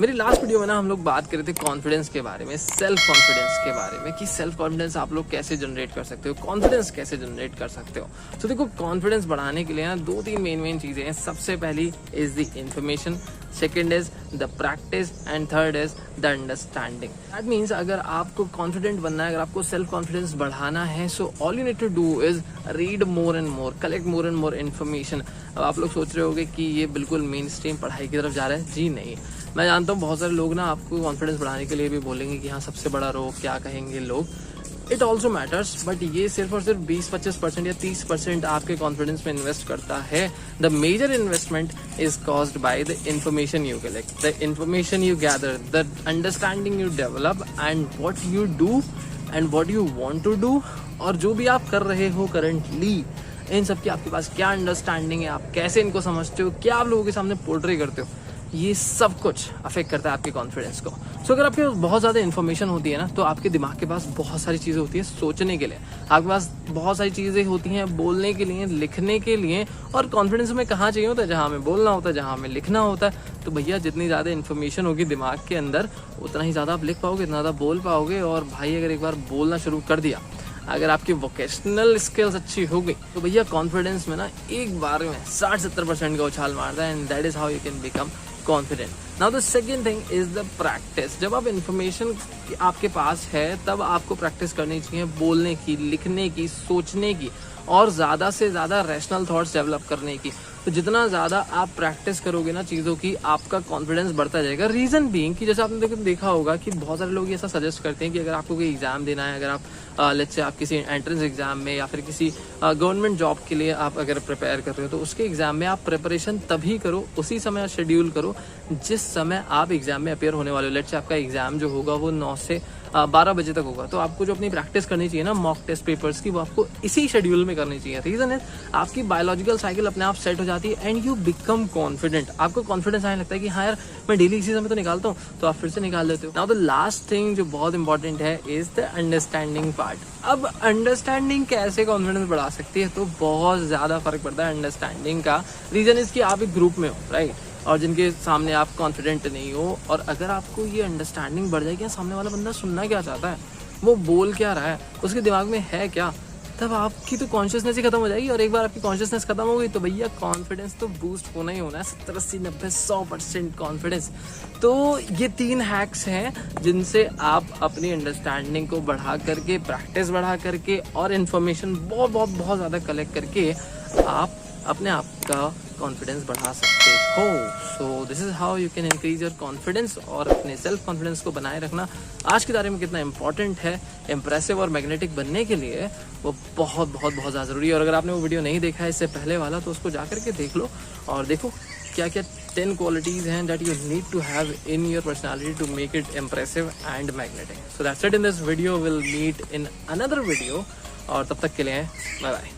मेरी last video में ना हम लोग बात कर रहे थे कॉन्फिडेंस के बारे में, सेल्फ कॉन्फिडेंस के बारे में कि सेल्फ कॉन्फिडेंस आप लोग कैसे जनरेट कर सकते हो, कॉन्फिडेंस कैसे जनरेट कर सकते हो। तो देखो, कॉन्फिडेंस बढ़ाने के लिए ना 2-3 मेन चीजें हैं। सबसे पहली is the information, second is the practice and third is the understanding. That means अगर आपको कॉन्फिडेंट बनना है, अगर आपको सेल्फ कॉन्फिडेंस बढ़ाना है, so all you need to do is read more and more, collect more and more information. अब आप लोग सोच रहे होंगे कि ये बिल्कुल मेन स्ट्रीम पढ़ाई की तरफ जा रहा है। जी नहीं, मैं जानता हूँ बहुत सारे लोग ना आपको कॉन्फिडेंस बढ़ाने के लिए भी बोलेंगे कि हाँ सबसे बड़ा रोग क्या कहेंगे लोग। इट ऑल्सो मैटर्स, बट ये सिर्फ और सिर्फ 20-25% या 30% आपके कॉन्फिडेंस में इन्वेस्ट करता है। The major investment is caused by the information you collect, the information you gather, the understanding you develop and what you do and what you want to do. और जो भी आप कर रहे हो करंटली, इन सब की आपके पास क्या अंडरस्टैंडिंग है, आप कैसे इनको समझते हो, क्या आप लोगों के सामने पोर्ट्रे करते हो, ये सब कुछ अफेक्ट करता है आपके कॉन्फिडेंस को। सो अगर आपके पास बहुत ज़्यादा इन्फॉर्मेशन होती है ना, तो आपके दिमाग के पास बहुत सारी चीज़ें होती है सोचने के लिए, आपके पास बहुत सारी चीज़ें होती हैं बोलने के लिए, लिखने के लिए। और कॉन्फिडेंस में कहाँ चाहिए होता है, जहाँ हमें बोलना होता है, जहाँ हमें लिखना होता है। तो भैया जितनी ज़्यादा इन्फॉर्मेशन होगी दिमाग के अंदर, उतना ही ज़्यादा आप लिख पाओगे, इतना ज़्यादा बोल पाओगे। और भाई अगर एक बार बोलना शुरू कर दिया, अगर आपकी वोकेशनल स्किल्स अच्छी हो गई, तो भैया कॉन्फिडेंस में ना एक बार में 60-70% का उछाल मारता है। And that is how you can become confident. Now the second thing is the practice. जब आप इन्फॉर्मेशन आपके पास है, तब आपको प्रैक्टिस करनी चाहिए बोलने की, लिखने की, सोचने की, और ज़्यादा से ज़्यादा रैशनल थॉट्स डेवलप करने की। तो जितना ज़्यादा आप प्रैक्टिस करोगे ना चीज़ों की, आपका कॉन्फिडेंस बढ़ता जाएगा। रीज़न बीइंग कि जैसे आपने देखा होगा कि बहुत सारे लोग ऐसा सजेस्ट करते हैं कि अगर आपको कोई एग्ज़ाम देना है, अगर आप लेट्स से आप किसी एंट्रेंस एग्ज़ाम में या फिर किसी गवर्नमेंट जॉब के लिए आप अगर प्रिपेयर कर रहे हो, तो उसके एग्ज़ाम में आप प्रिपरेशन तभी करो, उसी समय शेड्यूल करो जिस समय आप एग्ज़ाम में अपेयर होने वाले हो। लेट्स से आपका एग्ज़ाम जो होगा वो 9 से 12 बजे तक होगा, तो आपको जो अपनी प्रैक्टिस करनी चाहिए ना मॉक टेस्ट पेपर्स की, वो आपको इसी शेड्यूल में करनी चाहिए। रीज़न है आपकी बायोलॉजिकल साइकिल अपने आप सेट हो जाती है एंड यू बिकम कॉन्फिडेंट। आपको कॉन्फिडेंस आने लगता है कि हाँ यार मैं डेली इसी समय तो निकालता हूँ, तो आप फिर से निकाल देते हो। नाउ द लास्ट थिंग जो बहुत इंपॉर्टेंट है इज द अंडरस्टैंडिंग पार्ट। अब अंडरस्टैंडिंग कैसे कॉन्फिडेंस बढ़ा सकती है, तो बहुत ज़्यादा फर्क पड़ता है अंडरस्टैंडिंग का। रीज़न इज कि आप एक ग्रुप में हो, राइट, और जिनके सामने आप कॉन्फिडेंट नहीं हो, और अगर आपको ये अंडरस्टैंडिंग बढ़ जाएगी सामने वाला बंदा सुनना क्या चाहता है, वो बोल क्या रहा है, उसके दिमाग में है क्या, तब आपकी तो कॉन्शियसनेस ही खत्म हो जाएगी। और एक बार आपकी कॉन्शियसनेस खत्म हो गई तो भैया कॉन्फिडेंस तो बूस्ट होना ही होना है, 70-80-90-100% कॉन्फिडेंस। तो ये 3 हैक्स हैं जिनसे आप अपनी अंडरस्टैंडिंग को बढ़ा करके, प्रैक्टिस बढ़ा करके और इन्फॉर्मेशन बहुत ज़्यादा कलेक्ट करके आप अपने आप का कॉन्फिडेंस बढ़ा सकते हो। So this is how you can increase your confidence और अपने सेल्फ कॉन्फिडेंस को बनाए रखना आज की तारीख में कितना इंपॉर्टेंट है। इम्प्रेसिव और मैग्नेटिक बनने के लिए वो बहुत ज़्यादा ज़रूरी है। और अगर आपने वो वीडियो नहीं देखा है इससे पहले वाला, तो उसको जा करके देख लो और देखो क्या 10 क्वालिटीज हैं that you need to have in your personality to make it impressive and magnetic. So that's it in this video. Will meet in another video, और तब तक के लिए बाय बाय।